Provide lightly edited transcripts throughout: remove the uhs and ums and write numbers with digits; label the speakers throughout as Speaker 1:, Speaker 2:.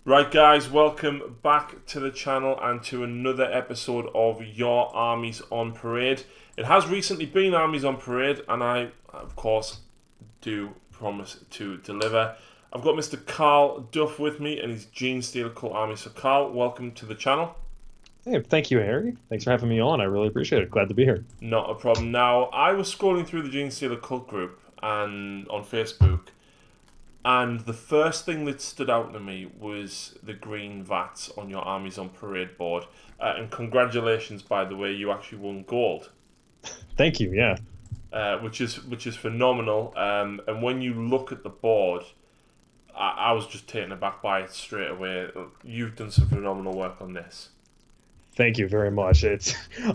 Speaker 1: Right guys, welcome back to the channel and to another episode of Your Armies on Parade. It has recently been Armies on Parade and I, of course, do promise to deliver. I've got Mr. Carl Duff with me and his Genestealer Cult Army. So Carl, welcome to the channel.
Speaker 2: Hey, thank you, Harry. Thanks for having me on. I really appreciate it. Glad to be here.
Speaker 1: Not a problem. Now, I was scrolling through the Genestealer Cult group and on Facebook, and the first thing that stood out to me was the green vats on your Armies on Parade board. And congratulations, by the way, you actually won gold.
Speaker 2: Thank you, yeah.
Speaker 1: Which is phenomenal. And when you look at the board, I was just taken aback by it straight away. You've done some phenomenal work on this.
Speaker 2: Thank you very much.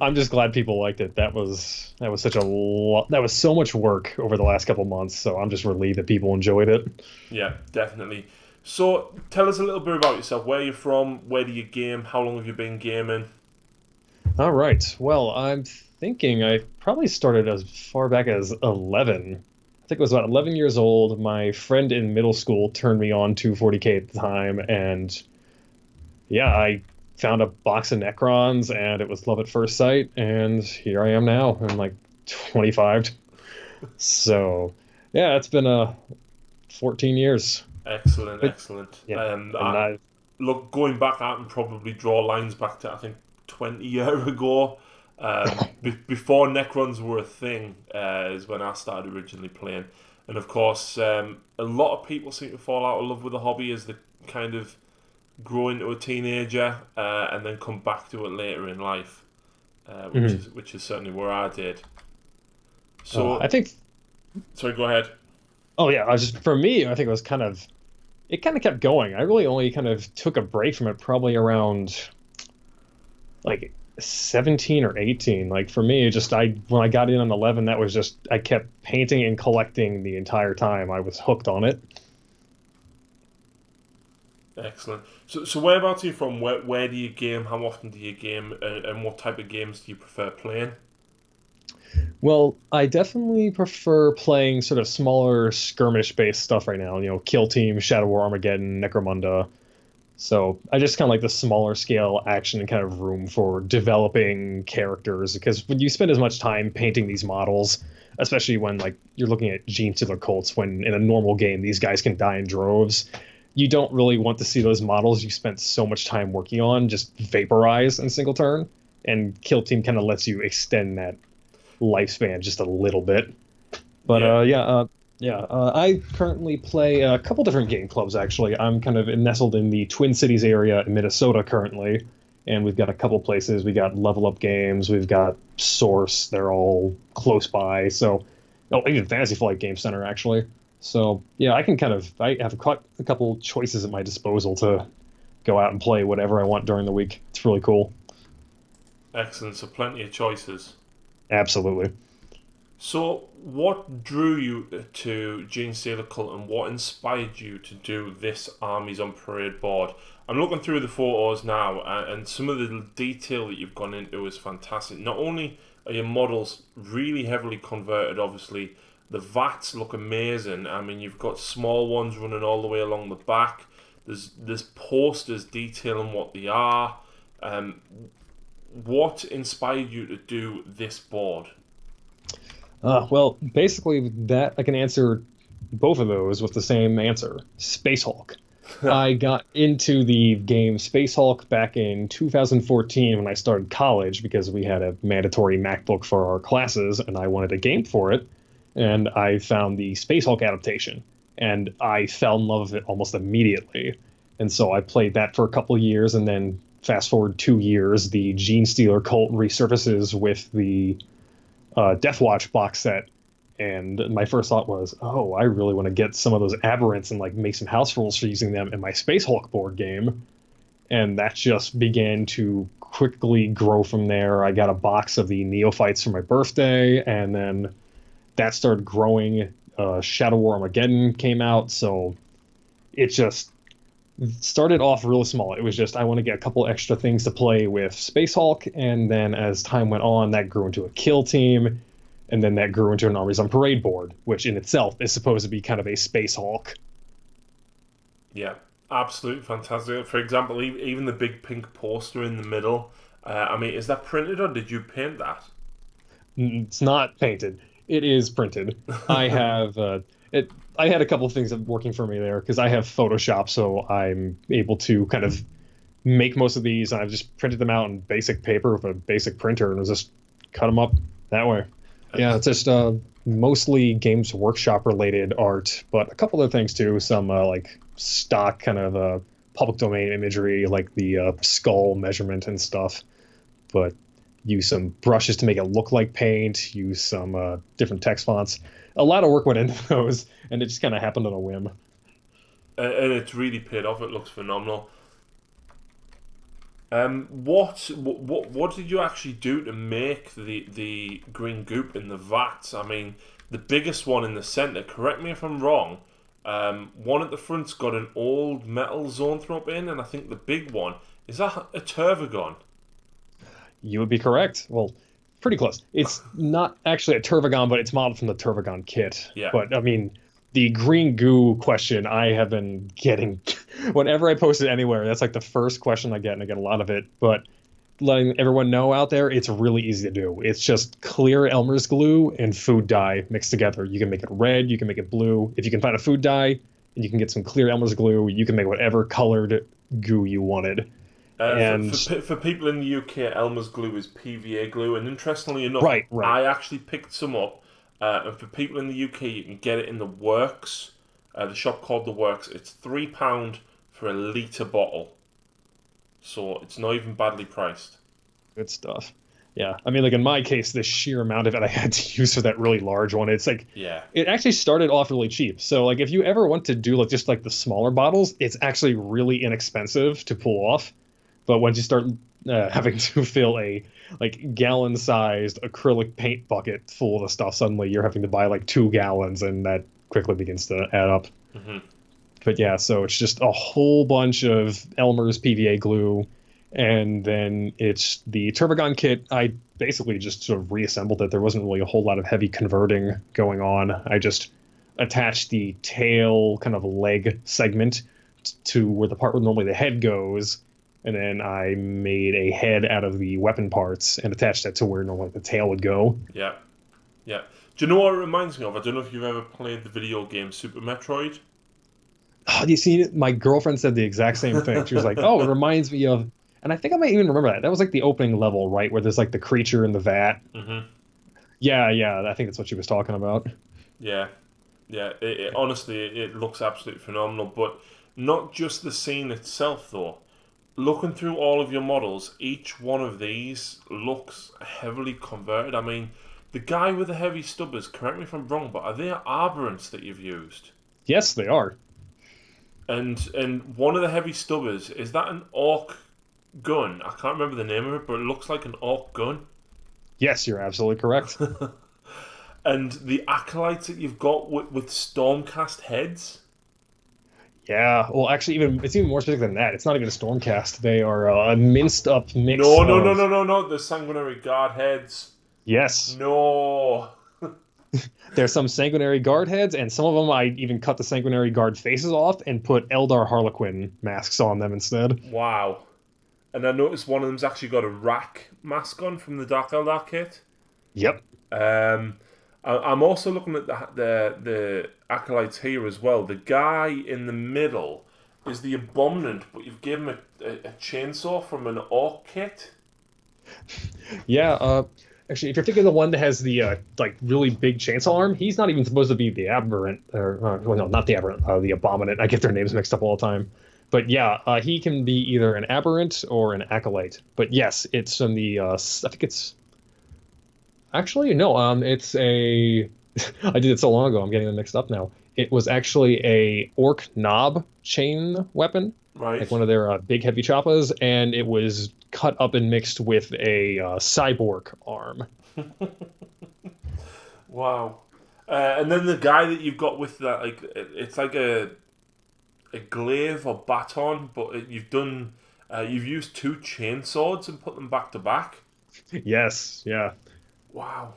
Speaker 2: I'm just glad people liked it. That was such a lot. That was so much work over the last couple months. So I'm just relieved that people enjoyed it.
Speaker 1: Yeah, definitely. So tell us a little bit about yourself. Where you're from? Where do you game? How long have you been gaming?
Speaker 2: All right. Well, I'm thinking I probably started as far back as 11. I think it was about 11 years old. My friend in middle school turned me on to 40K at the time, and yeah, I found a box of Necrons, and it was love at first sight, and here I am now. I'm like 25. So, yeah, it's been 14 years.
Speaker 1: Excellent, excellent.
Speaker 2: Yeah,
Speaker 1: look, going back, I can probably draw lines back to, I think, 20 years ago. Before Necrons were a thing, is when I started originally playing. And of course, a lot of people seem to fall out of love with the hobby as they kind of grow into a teenager and then come back to it later in life, which is certainly where I did. So
Speaker 2: I think.
Speaker 1: Sorry, go ahead.
Speaker 2: Oh yeah, for me, I think it kind of kept going. I really only kind of took a break from it probably around like 17 or 18. Like for me, when I got in on 11, that was just I kept painting and collecting the entire time. I was hooked on it.
Speaker 1: Excellent. So whereabouts are you from? Where do you game? How often do you game? And what type of games do you prefer playing?
Speaker 2: Well, I definitely prefer playing sort of smaller skirmish-based stuff right now. You know, Kill Team, Shadow War, Armageddon, Necromunda. So I just kind of like the smaller scale action and kind of room for developing characters, because when you spend as much time painting these models, especially when like you're looking at Genestealer cults, when in a normal game these guys can die in droves, you don't really want to see those models you spent so much time working on just vaporize in single turn, and Kill Team kind of lets you extend that lifespan just a little bit. But I currently play a couple different game clubs, actually. I'm kind of nestled in the Twin Cities area in Minnesota currently, and we've got a couple places. We got Level Up Games, we've got Source, they're all close by. So, even Fantasy Flight Game Center, actually. So, yeah, I have a couple choices at my disposal to go out and play whatever I want during the week. It's really cool.
Speaker 1: Excellent. So plenty of choices.
Speaker 2: Absolutely.
Speaker 1: So what drew you to Genestealer Cult and what inspired you to do this Armies on Parade board? I'm looking through the photos now, and some of the detail that you've gone into is fantastic. Not only are your models really heavily converted, obviously, the vats look amazing. I mean, you've got small ones running all the way along the back. There's posters detailing what they are. What inspired you to do this board?
Speaker 2: Well, basically, that I can answer both of those with the same answer: Space Hulk. I got into the game Space Hulk back in 2014 when I started college because we had a mandatory MacBook for our classes, and I wanted a game for it. And I found the Space Hulk adaptation, and I fell in love with it almost immediately. And so I played that for a couple of years, and then fast forward 2 years, the Genestealer Cult resurfaces with the Death Watch box set, and my first thought was, oh, I really want to get some of those aberrants and like make some house rules for using them in my Space Hulk board game. And that just began to quickly grow from there. I got a box of the Neophytes for my birthday, and then that started growing. Shadow War Armageddon came out, so it just started off real small. It was just, I want to get a couple extra things to play with Space Hulk, and then as time went on, that grew into a Kill Team, and then that grew into an Armies on Parade board, which in itself is supposed to be kind of a Space Hulk.
Speaker 1: Yeah. Absolutely fantastic. For example, even the big pink poster in the middle. I mean, is that printed or did you paint that?
Speaker 2: It's not painted. It is printed. I have it. I had a couple of things working for me there because I have Photoshop, so I'm able to kind of make most of these. And I've just printed them out in basic paper with a basic printer, and just cut them up that way. Yeah, it's just mostly Games Workshop related art, but a couple other things too. Some like stock kind of public domain imagery, like the skull measurement and stuff. But use some brushes to make it look like paint. Use some different text fonts. A lot of work went into those, and it just kind of happened on a whim.
Speaker 1: And it's really paid off. It looks phenomenal. What did you actually do to make the green goop in the vats? I mean, the biggest one in the center. Correct me if I'm wrong. One at the front's got an old metal zoanthrope in, and I think the big one is that a turvagon.
Speaker 2: You would be correct. Well, pretty close. It's not actually a Turvagon, but it's modeled from the Turvagon kit.
Speaker 1: Yeah.
Speaker 2: But I mean, the green goo question I have been getting whenever I post it anywhere. That's like the first question I get, and I get a lot of it. But letting everyone know out there, it's really easy to do. It's just clear Elmer's glue and food dye mixed together. You can make it red, you can make it blue. If you can find a food dye and you can get some clear Elmer's glue, you can make whatever colored goo you wanted. And
Speaker 1: for people in the UK, Elmer's glue is PVA glue, and interestingly enough,
Speaker 2: right.
Speaker 1: I actually picked some up. And for people in the UK, you can get it in the Works, the shop called the Works. It's £3 for a litre bottle, so it's not even badly priced.
Speaker 2: Good stuff. Yeah, I mean, like in my case, the sheer amount of it I had to use for that really large one, it's like,
Speaker 1: yeah,
Speaker 2: it actually started off really cheap. So like, if you ever want to do like just like the smaller bottles, it's actually really inexpensive to pull off. But once you start having to fill a like gallon-sized acrylic paint bucket full of the stuff, suddenly you're having to buy like 2 gallons, and that quickly begins to add up.
Speaker 1: Mm-hmm.
Speaker 2: But yeah, so it's just a whole bunch of Elmer's PVA glue, and then it's the Turbogon kit. I basically just sort of reassembled it. There wasn't really a whole lot of heavy converting going on. I just attached the tail kind of leg segment to where the part where normally the head goes, and then I made a head out of the weapon parts and attached that to where normally the tail would go.
Speaker 1: Yeah, yeah. Do you know what it reminds me of? I don't know if you've ever played the video game Super Metroid.
Speaker 2: Oh, you see, my girlfriend said the exact same thing. She was like, "Oh, it reminds me of," and I think I might even remember that. That was like the opening level, right, where there's like the creature in the vat.
Speaker 1: Mm-hmm.
Speaker 2: Yeah, yeah, I think that's what she was talking about.
Speaker 1: Yeah, yeah. Honestly, it looks absolutely phenomenal. But not just the scene itself, though. Looking through all of your models, each one of these looks heavily converted. I mean, the guy with the heavy stubbers, correct me if I'm wrong, but are they arborants that you've used?
Speaker 2: Yes, they are.
Speaker 1: And one of the heavy stubbers, is that an orc gun? I can't remember the name of it, but it looks like an orc gun.
Speaker 2: Yes, you're absolutely correct.
Speaker 1: And the acolytes that you've got with stormcast heads.
Speaker 2: Yeah, well, actually, it's even more specific than that. It's not even a Stormcast. They are a minced up mix.
Speaker 1: No. The sanguinary guard heads.
Speaker 2: Yes.
Speaker 1: No.
Speaker 2: There's some sanguinary guard heads, and some of them I even cut the sanguinary guard faces off and put Eldar Harlequin masks on them instead.
Speaker 1: Wow. And I noticed one of them's actually got a rack mask on from the Dark Eldar kit.
Speaker 2: Yep.
Speaker 1: I'm also looking at the acolytes here as well. The guy in the middle is the Abominant, but you've given him a chainsaw from an orc kit.
Speaker 2: Yeah, actually, if you're thinking of the one that has the like really big chainsaw arm, he's not even supposed to be the Aberrant, or well, no, not the Aberrant, the Abominant. I get their names mixed up all the time. But yeah, he can be either an Aberrant or an Acolyte. But yes, it's from the I think it's actually no, it's a I did it so long ago, I'm getting them mixed up now. It was actually a orc knob chain weapon,
Speaker 1: right?
Speaker 2: Like one of their big heavy choppas, and it was cut up and mixed with a cyborg arm.
Speaker 1: Wow. And then the guy that you've got with that, like, it's like a glaive or baton, but you've used 2 chainswords and put them back to back.
Speaker 2: Yes, yeah.
Speaker 1: Wow.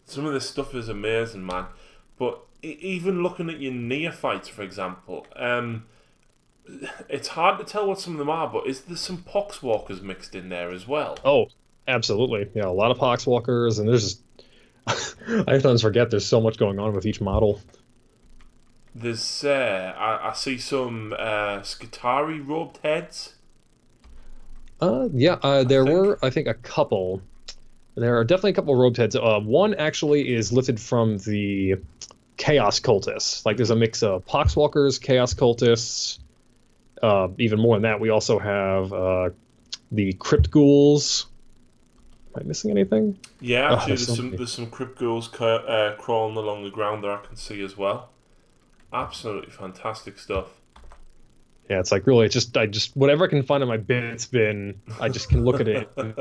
Speaker 1: Some of this stuff is amazing, man. But even looking at your neophytes, for example, it's hard to tell what some of them are, but is there some poxwalkers mixed in there as well?
Speaker 2: Oh, absolutely. Yeah, a lot of poxwalkers, and there's just I sometimes forget there's so much going on with each model.
Speaker 1: There's I see some Skitari robed heads.
Speaker 2: Yeah,
Speaker 1: I
Speaker 2: there
Speaker 1: think.
Speaker 2: were, I think, a couple. There are definitely a couple robed heads. One actually is lifted from the Chaos Cultists. Like, there's a mix of Poxwalkers, Chaos Cultists. Even more than that, we also have the Crypt Ghouls. Am I missing anything?
Speaker 1: Yeah,
Speaker 2: Oh,
Speaker 1: actually,
Speaker 2: there's so many.
Speaker 1: there's some crypt ghouls crawling along the ground there I can see as well. Absolutely fantastic stuff.
Speaker 2: Yeah, it's like really, I just whatever I can find in my bits bin, I just can look at it. And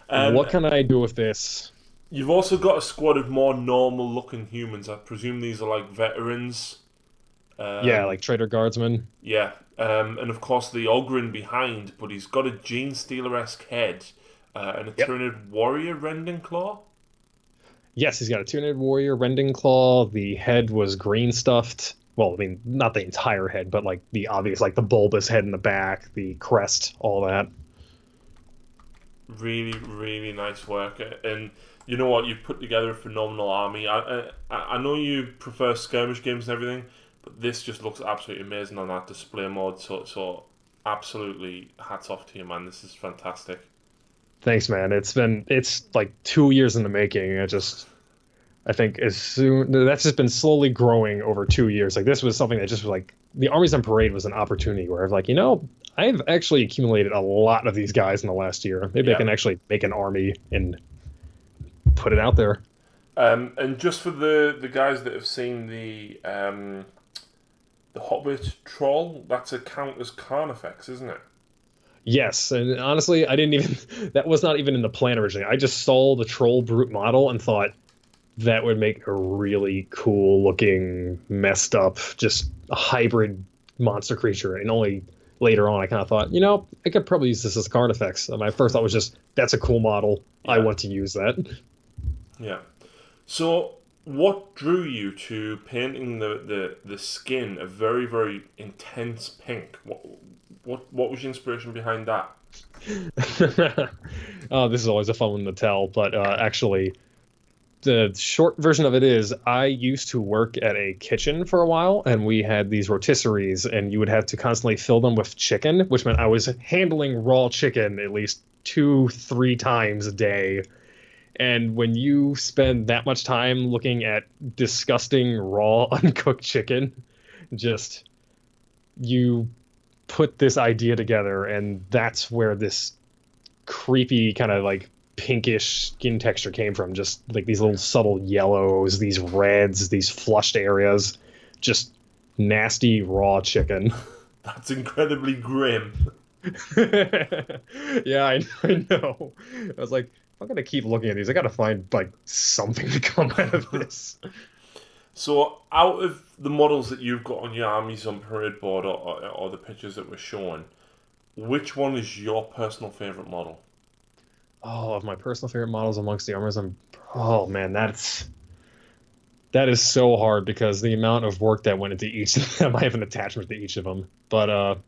Speaker 1: And
Speaker 2: what can I do with this?
Speaker 1: you've also got a squad of more normal looking humans. I presume these are like veterans.
Speaker 2: Yeah,
Speaker 1: Um,
Speaker 2: like Trader Guardsman.
Speaker 1: yeah, and of course the Ogren behind, but he's got a Genestealer-esque head and a
Speaker 2: Yep.
Speaker 1: Tyranid Warrior Rending Claw.
Speaker 2: Yes, he's got a Tyranid Warrior Rending Claw. The head was green stuffed. Well, I mean, not the entire head, but like the obvious, like the bulbous head in the back, the crest, all that.
Speaker 1: Really, really nice work. And you know what? You've put together a phenomenal army. I know you prefer skirmish games and everything, but this just looks absolutely amazing on that display mode. So absolutely hats off to you, man. This is fantastic.
Speaker 2: Thanks, man. It's like 2 years in the making. I think as soon that's just been slowly growing over 2 years. Like this was something that just was like the Armies on Parade was an opportunity where I was like, I've actually accumulated a lot of these guys in the last year. Maybe I
Speaker 1: Yeah.
Speaker 2: can actually make an army and put it out there.
Speaker 1: And just for the guys that have seen the Hobbit troll, that's a count as Carnifex, isn't it?
Speaker 2: Yes, and honestly, I didn't even that was not even in the plan originally. I just saw the Troll Brute model and thought that would make a really cool looking, messed up, just a hybrid monster creature. And only later on, I kind of thought, I could probably use this as Carnifex. And my first thought was just, that's a cool model. I
Speaker 1: Yeah.
Speaker 2: want to use that.
Speaker 1: Yeah. So, what drew you to painting the skin a very, very intense pink? What was your inspiration behind that?
Speaker 2: Oh, this is always a fun one to tell, but actually, the short version of it is I used to work at a kitchen for a while, and we had these rotisseries, and you would have to constantly fill them with chicken, which meant I was handling raw chicken at least 2, 3 times a day. And when you spend that much time looking at disgusting raw uncooked chicken, just you put this idea together, and that's where this creepy kind of like pinkish skin texture came from. Just like these little subtle yellows, these reds, these flushed areas, just nasty raw chicken.
Speaker 1: That's incredibly grim.
Speaker 2: Yeah, I know. I was like, if I'm gonna keep looking at these, I gotta find like something to come out of this.
Speaker 1: So, out of the models that you've got on your armies on parade board or the pictures that were shown, which one is your personal favorite model?
Speaker 2: Oh, of my personal favorite models amongst the armors, oh man, that is so hard because the amount of work that went into each of them, I have an attachment to each of them. But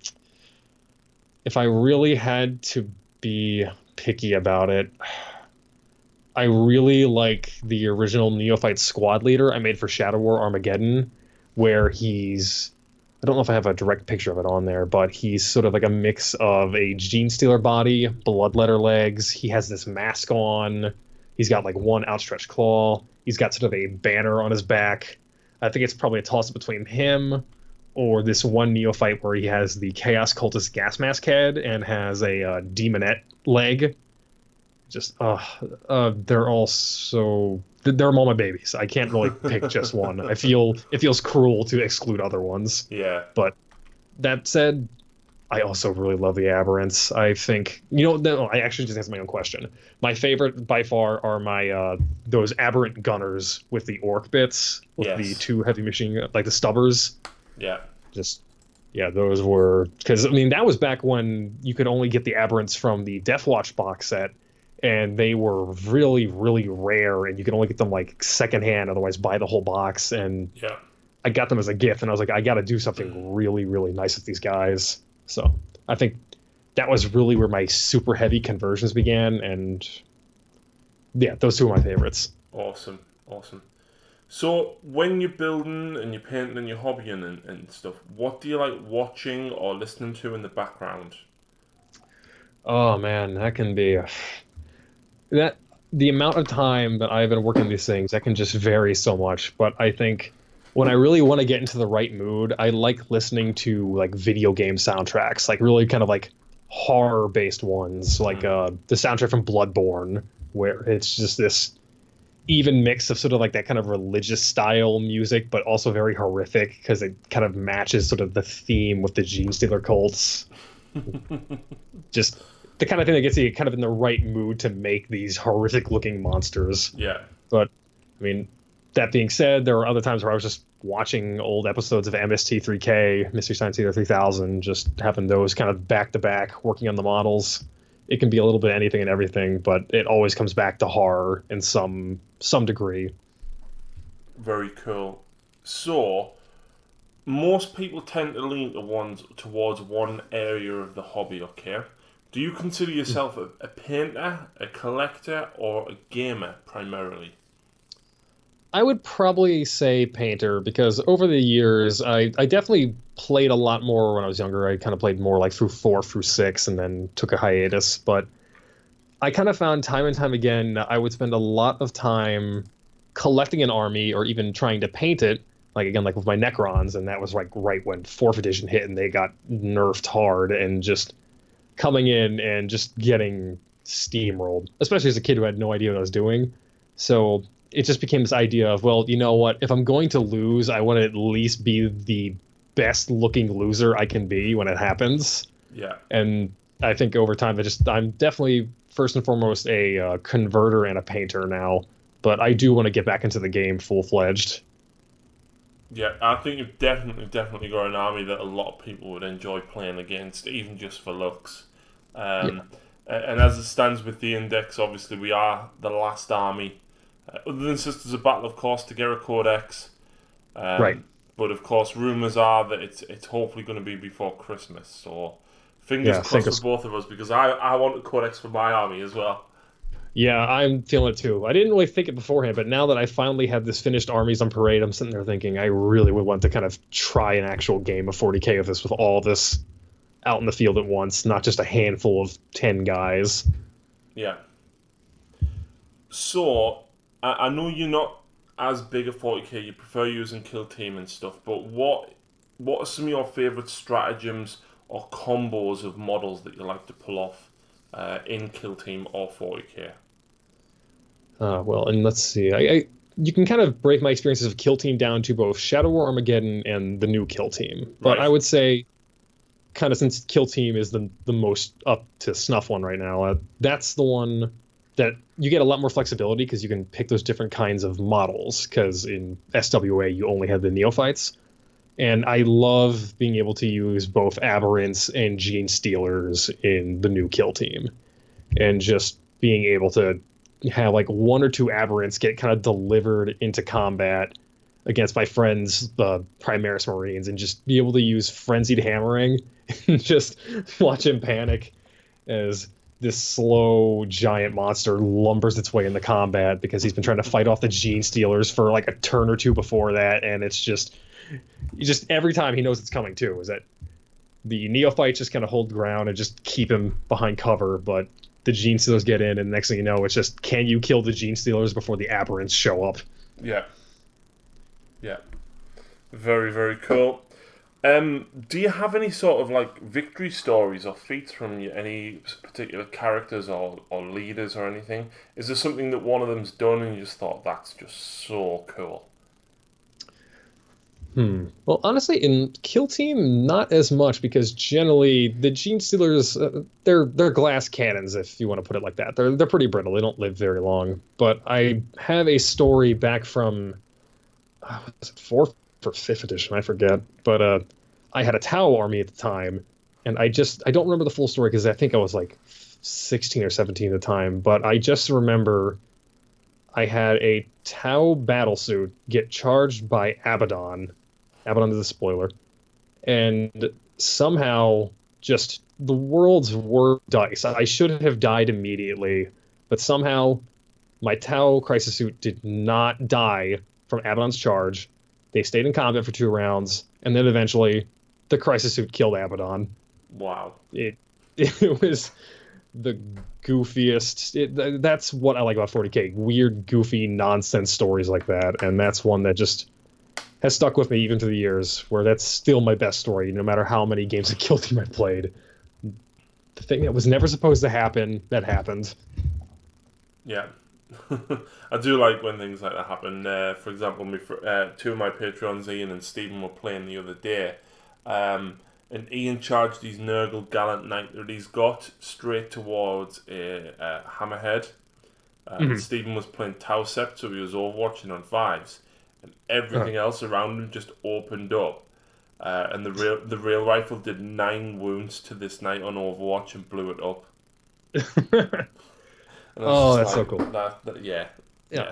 Speaker 2: if I really had to be picky about it, I really like the original Neophyte squad leader I made for Shadow War Armageddon, where I don't know if I have a direct picture of it on there, but he's sort of like a mix of a Genestealer body, bloodletter legs. He has this mask on. He's got like one outstretched claw. He's got sort of a banner on his back. I think it's probably a toss up between him or this one Neophyte where he has the Chaos Cultist gas mask head and has a demonette leg. Just they're all they're all my babies. I can't really pick just one. It feels cruel to exclude other ones.
Speaker 1: Yeah.
Speaker 2: But that said, I also really love the aberrants. I think no, I actually just answered my own question. My favorite by far are my those aberrant gunners with the orc bits, with the
Speaker 1: Yes.
Speaker 2: two heavy machine like the stubbers.
Speaker 1: Yeah.
Speaker 2: Just yeah, those were because I mean that was back when you could only get the aberrants from the Deathwatch box set, and they were really really rare, and you could only get them like secondhand, otherwise buy the whole box. And
Speaker 1: Yeah.
Speaker 2: I got them as a gift, and I was like, I got to do something really, really nice with these guys. So I think that was really where my super heavy conversions began, and yeah, those two are my favorites.
Speaker 1: Awesome, awesome. So when you're building and you're painting and you're hobbying and stuff, what do you like watching or listening to in the background?
Speaker 2: Oh man, that can be that the amount of time that I've been working these things, that can just vary so much. But I think when I really want to get into the right mood, I like listening to like video game soundtracks, like really kind of like horror based ones, like the soundtrack from Bloodborne, where it's just this even mix of sort of like that kind of religious style music, but also very horrific because it kind of matches sort of the theme with the Genestealer cults. Just the kind of thing that gets you kind of in the right mood to make these horrific looking monsters.
Speaker 1: Yeah.
Speaker 2: But I mean, that being said, there were other times where I was just watching old episodes of MST3K, Mystery Science Theater 3000, just having those kind of back to back, working on the models. It can be a little bit anything and everything, but it always comes back to horror in some degree.
Speaker 1: Very cool. So, most people tend to lean towards one area of the hobby, okay? Do you consider yourself a painter, a collector, or a gamer primarily?
Speaker 2: I would probably say painter because over the years, I definitely played a lot more when I was younger. I kind of played more like through 4 through 6 and then took a hiatus. But I kind of found time and time again that I would spend a lot of time collecting an army or even trying to paint it. Like again, like with my Necrons, and that was like right when 4th edition hit and they got nerfed hard, and just coming in and just getting steamrolled, especially as a kid who had no idea what I was doing. So it just became this idea of, well, you know what? If I'm going to lose, I want to at least be the best looking loser I can be when it happens.
Speaker 1: Yeah.
Speaker 2: And I think over time, I'm definitely first and foremost a converter and a painter now, but I do want to get back into the game full fledged.
Speaker 1: Yeah, I think you've definitely got an army that a lot of people would enjoy playing against, even just for looks. Yeah. And as it stands with the index, obviously we are the last army, other than Sisters of Battle, of course, to get a Codex.
Speaker 2: Right.
Speaker 1: But of course, rumours are that it's hopefully going to be before Christmas. So fingers crossed for both of us, because I want a Codex for my army as well.
Speaker 2: Yeah, I'm feeling it too. I didn't really think it beforehand, but now that I finally have this finished Armies on Parade, I'm sitting there thinking I really would want to kind of try an actual game of 40k of this with all this out in the field at once, not just a handful of 10 guys.
Speaker 1: Yeah. So, I know you're not as big a 40k, you prefer using Kill Team and stuff, but what are some of your favourite stratagems or combos of models that you like to pull off in Kill Team or 40k?
Speaker 2: Well, and let's see. You can kind of break my experiences of Kill Team down to both Shadow War Armageddon and the new Kill Team. But right. I would say, kind of since Kill Team is the most up to snuff one right now, that's the one that you get a lot more flexibility because you can pick those different kinds of models, because in SWA you only have the neophytes. And I love being able to use both Aberrants and Genestealers in the new Kill Team. And just being able to have like 1 or 2 Aberrants get kind of delivered into combat against my friends, the Primaris Marines, and just be able to use Frenzied Hammering and just watch him panic as this slow giant monster lumbers its way into combat because he's been trying to fight off the Genestealers for like a turn or two before that, and it's just every time he knows it's coming too, is that the neophytes just kind of hold ground and just keep him behind cover, but the Genestealers get in, and next thing you know, it's just, can you kill the Genestealers before the Aberrants show up?
Speaker 1: Yeah. Yeah. Very, very cool. Do you have any sort of like victory stories or feats from any particular characters or leaders or anything? Is there something that one of them's done and you just thought, that's just so cool?
Speaker 2: Well, honestly, in Kill Team, not as much, because generally the Genestealers, they're glass cannons, if you want to put it like that. They're pretty brittle. They don't live very long. But I have a story back from, was it 4th or 5th edition? I forget. But I had a Tau army at the time, and I don't remember the full story because I think I was like 16 or 17 at the time. But I just remember I had a Tau battlesuit get charged by Abaddon, Abaddon is a spoiler, and somehow just the world's worst dice. I should have died immediately, but somehow my Tau crisis suit did not die from Abaddon's charge. They stayed in combat for 2 rounds, and then eventually the crisis suit killed Abaddon.
Speaker 1: Wow.
Speaker 2: It was the goofiest. That's what I like about 40K. Weird, goofy, nonsense stories like that, and that's one that just has stuck with me even through the years, where that's still my best story, no matter how many games of Kill Team I played. The thing that was never supposed to happen, that happened.
Speaker 1: Yeah. I do like when things like that happen. For example, two of my Patreons, Ian and Stephen, were playing the other day. And Ian charged his Nurgle Gallant Knight that he's got straight towards a Hammerhead. Stephen was playing Tau Sept, so he was overwatching on 5s. And everything else around him just opened up. And the rail rifle did 9 wounds to this knight on Overwatch and blew it up.
Speaker 2: Oh, that's so cool.
Speaker 1: Yeah.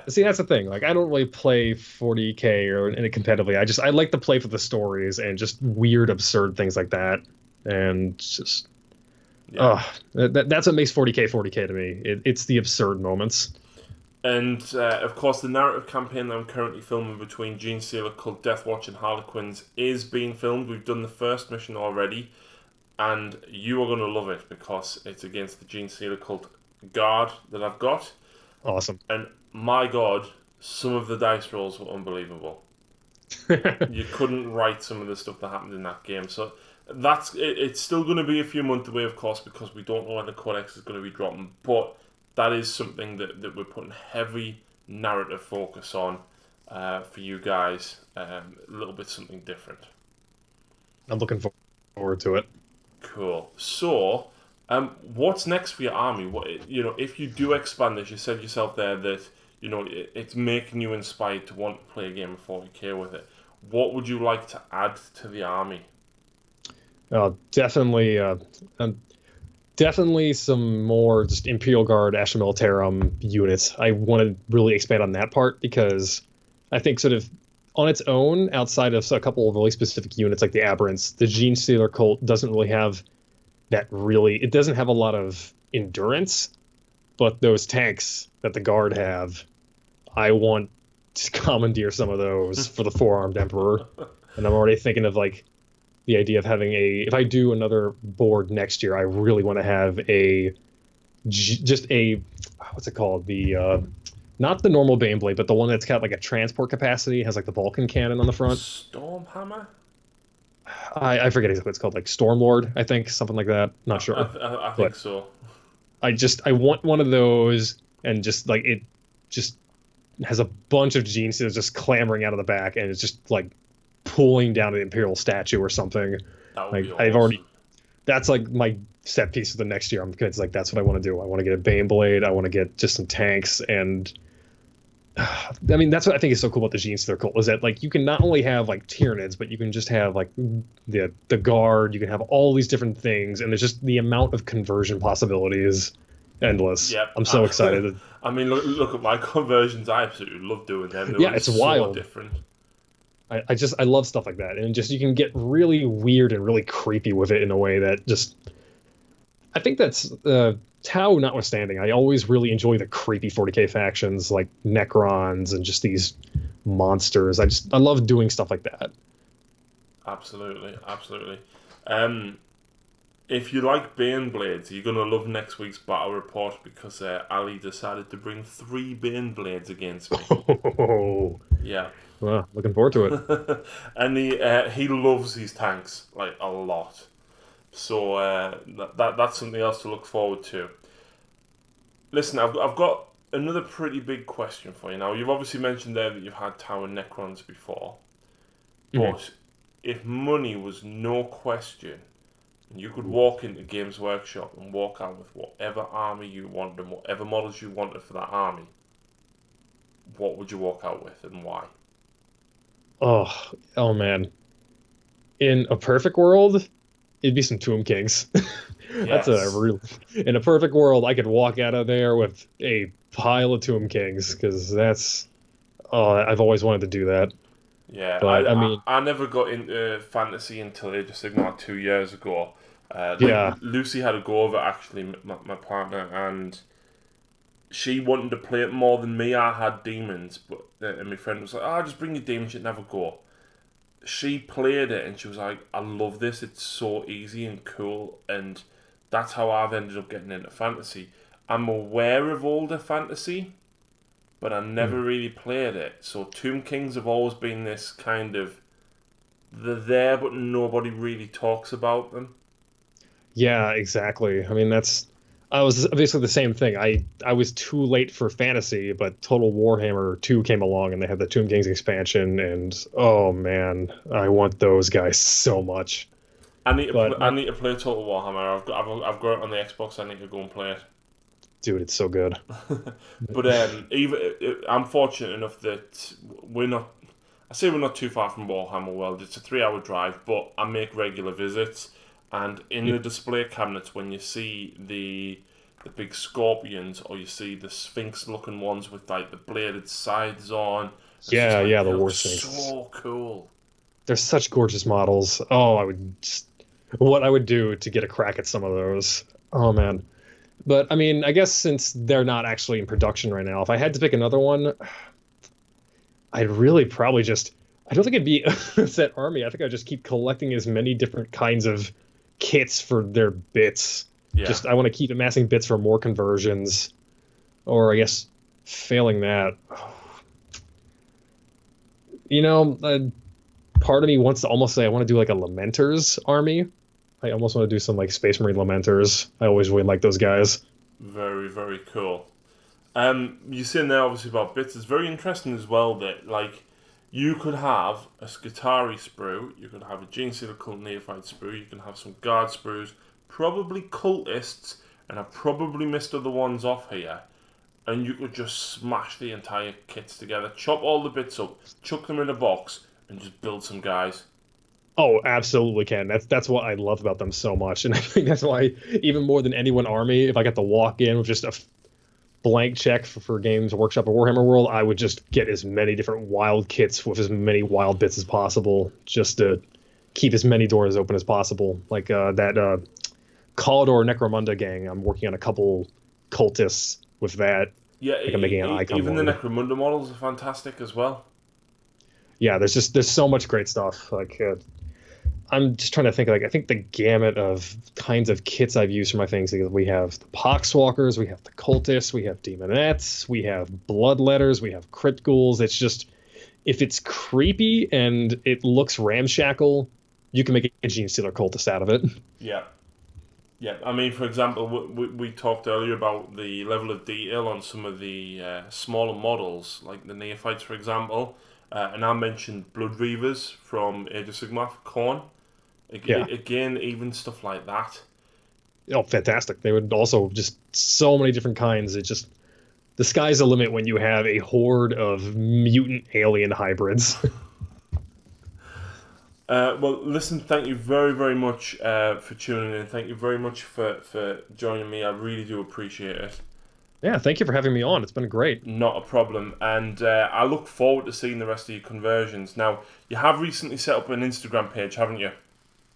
Speaker 2: See, that's the thing. Like, I don't really play 40K or in it competitively. I like to play for the stories and just weird, absurd things like that. And just, that's what makes 40K to me. It's the absurd moments.
Speaker 1: And of course, the narrative campaign that I'm currently filming between Genestealer, called Deathwatch, and Harlequins is being filmed. We've done the first mission already, and you are going to love it because it's against the Genestealer cult guard that I've got.
Speaker 2: Awesome.
Speaker 1: And my God, some of the dice rolls were unbelievable. You couldn't write some of the stuff that happened in that game. So it's still going to be a few months away, of course, because we don't know when the Codex is going to be dropping. But that is something that we're putting heavy narrative focus on for you guys. A little bit something different.
Speaker 2: I'm looking forward to it.
Speaker 1: Cool. So, what's next for your army? If you do expand this, you said yourself there that it's making you inspired to want to play a game of 40K with it. What would you like to add to the army?
Speaker 2: Definitely some more just Imperial Guard, Astra Militarum units. I want to really expand on that part because I think sort of on its own, outside of a couple of really specific units like the Aberrants, the Genestealer cult doesn't really have it doesn't have a lot of endurance, but those tanks that the Guard have, I want to commandeer some of those for the Four-Armed Emperor. And I'm already thinking of the idea of having if I do another board next year, I really want to have what's it called? Not the normal Baneblade, but the one that's got a transport capacity, has the Vulcan cannon on the front.
Speaker 1: Stormhammer?
Speaker 2: I forget exactly what it's called, Stormlord, I think, something like that. Not sure.
Speaker 1: I think so.
Speaker 2: I want one of those, and just it just has a bunch of Genestealers just clamoring out of the back, and it's just pulling down an Imperial statue or something.
Speaker 1: That would be awesome.
Speaker 2: That's my set piece for the next year. I'm convinced that's what I want to do. I want to get a Baneblade. I want to get just some tanks, and I mean that's what I think is so cool about the Genestealer cult is that you can not only have Tyranids, but you can just have the Guard. You can have all these different things, and there's just the amount of conversion possibilities endless.
Speaker 1: Yep.
Speaker 2: I'm so excited.
Speaker 1: I mean, look at my conversions. I absolutely love doing them.
Speaker 2: It's wild.
Speaker 1: Different.
Speaker 2: I love stuff like that, and just you can get really weird and really creepy with it in a way that just I think that's Tau notwithstanding. I always really enjoy the creepy 40K factions like Necrons and just these monsters. I love doing stuff like that.
Speaker 1: Absolutely. If you like Baneblades, you're going to love next week's battle report because Ali decided to bring 3 Baneblades against me.
Speaker 2: Oh.
Speaker 1: Yeah.
Speaker 2: Well, looking forward to it.
Speaker 1: And he loves these tanks a lot. So that's something else to look forward to. Listen, I've got another pretty big question for you. Now, you've obviously mentioned there that you've had Tau and Necrons before. But if money was no question, and you could walk into Games Workshop and walk out with whatever army you wanted and whatever models you wanted for that army, what would you walk out with and why?
Speaker 2: Oh man. In a perfect world, it'd be some Tomb Kings.
Speaker 1: Yes.
Speaker 2: In a perfect world, I could walk out of there with a pile of Tomb Kings because I've always wanted to do that.
Speaker 1: Yeah,
Speaker 2: But I mean,
Speaker 1: I never got into fantasy until Age of Sigmar like 2 years ago.
Speaker 2: yeah,
Speaker 1: Lucy had a go of it actually, my partner, and she wanted to play it more than me. I had demons, but and my friend was like, "Oh, just bring your demons, you'd never go." She played it and she was like, "I love this. It's so easy and cool," and that's how I've ended up getting into fantasy. I'm aware of older fantasy, but I never
Speaker 2: mm,
Speaker 1: really played it. So Tomb Kings have always been this kind of they're there, but nobody really talks about them.
Speaker 2: yeah, exactly. I mean, I was obviously the same thing. I was too late for fantasy, but Total Warhammer 2 came along and they had the Tomb Kings expansion, and oh man, I want those guys so much. But
Speaker 1: I need to play Total Warhammer. I've got it on the Xbox. I need to go and play
Speaker 2: dude, it's so good.
Speaker 1: but even I'm fortunate enough that we're not. I say we're not too far from Warhammer World. It's a 3 hour drive, but I make regular visits. And in the display cabinets, when you see the big scorpions, or you see the Sphinx looking ones with like the bladed sides on, it's just
Speaker 2: Yeah,
Speaker 1: like
Speaker 2: yeah,
Speaker 1: they
Speaker 2: the
Speaker 1: look
Speaker 2: War Sphinx.
Speaker 1: so cool.
Speaker 2: They're such gorgeous models. Oh, what I would do to get a crack at some of those. Oh man. But I mean, I guess since they're not actually in production right now, if I had to pick another one, I'd really probably just. I don't think it'd be a set army. I think I'd just keep collecting as many different kinds of kits for their bits.
Speaker 1: Yeah.
Speaker 2: Just I want to keep amassing bits for more conversions, or I guess failing that, you know, part of me wants to almost say I want to do like a Lamenters army. I almost want to do some like Space Marine Lamenters. I always really like those guys.
Speaker 1: Very, very cool. You're saying there obviously about bits. It's very interesting as well that like you could have a Skitarii sprue, you could have a Genestealer Cult Neophyte sprue, you can have some Guard sprues, probably cultists, and I probably missed other ones off here. And you could just smash the entire kits together, chop all the bits up, chuck them in a box, and just build some guys.
Speaker 2: Oh, absolutely can. That's what I love about them so much, and I think that's why even more than any one army, if I got to walk in with just a blank check for Games Workshop or Warhammer World, I would just get as many different wild kits with as many wild bits as possible, just to keep as many doors open as possible. Like that Calidor Necromunda gang, I'm working on a couple cultists with that.
Speaker 1: Yeah,
Speaker 2: Like I'm making an icon
Speaker 1: even the
Speaker 2: one.
Speaker 1: Necromunda models are fantastic as well.
Speaker 2: Yeah, there's so much great stuff. Like I'm just trying to think. Like I think the gamut of kinds of kits I've used for my things. Like, we have the Poxwalkers, we have the Cultists, we have Demonettes, we have Bloodletters, we have Crypt Ghouls. It's just if it's creepy and it looks ramshackle, you can make a Genestealer Cultist out of it.
Speaker 1: Yeah. Yeah, I mean, for example, we talked earlier about the level of detail on some of the smaller models, like the Neophytes, for example. And I mentioned Blood Reavers from Age of Sigmar for Khorne.
Speaker 2: Yeah.
Speaker 1: Again, even stuff like that.
Speaker 2: Oh, fantastic! They would also just so many different kinds. It just the sky's the limit when you have a horde of mutant alien hybrids.
Speaker 1: Well, listen, thank you very, very much for tuning in. Thank you very much for joining me. I really do appreciate it.
Speaker 2: Yeah, thank you for having me on. It's been great.
Speaker 1: Not a problem. And I look forward to seeing the rest of your conversions. Now, you have recently set up an Instagram page, haven't you?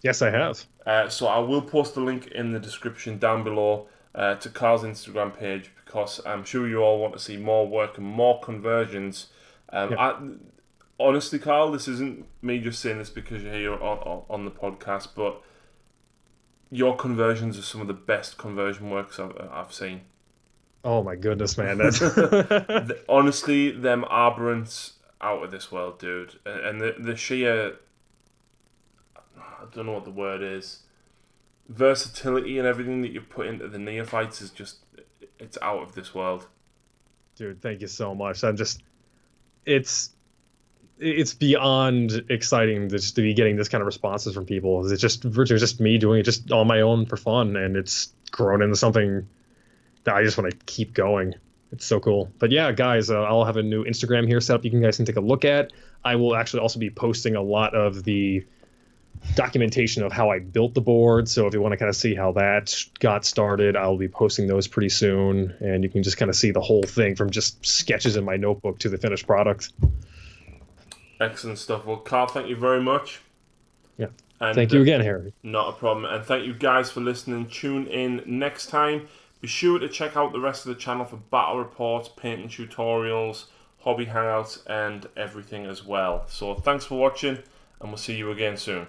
Speaker 2: Yes, I have.
Speaker 1: So I will post a link in the description down below to Carl's Instagram page, because I'm sure you all want to see more work and more conversions.
Speaker 2: Yeah.
Speaker 1: Honestly, Carl, this isn't me just saying this because you're here on the podcast, but your conversions are some of the best conversion works I've seen.
Speaker 2: Oh my goodness, man! That's
Speaker 1: Honestly, them aberrants out of this world, dude. And the sheer, I don't know what the word is, versatility and everything that you put into the neophytes is just, it's out of this world.
Speaker 2: dude. Thank you so much. It's beyond exciting just to be getting this kind of responses from people. It's just virtually just me doing it just on my own for fun, and it's grown into something that I just want to keep going. It's so cool. But yeah, guys, I'll have a new Instagram here set up. You guys can take a look at. I will actually also be posting a lot of the documentation of how I built the board. So if you want to kind of see how that got started, I'll be posting those pretty soon. And you can just kind of see the whole thing from just sketches in my notebook to the finished product.
Speaker 1: Excellent stuff. Well, Carl, thank you very much.
Speaker 2: Yeah.
Speaker 1: And,
Speaker 2: thank you again, Harry.
Speaker 1: Not a problem. And thank you guys for listening. Tune in next time. Be sure to check out the rest of the channel for battle reports, painting tutorials, hobby hangouts, and everything as well. So thanks for watching, and we'll see you again soon.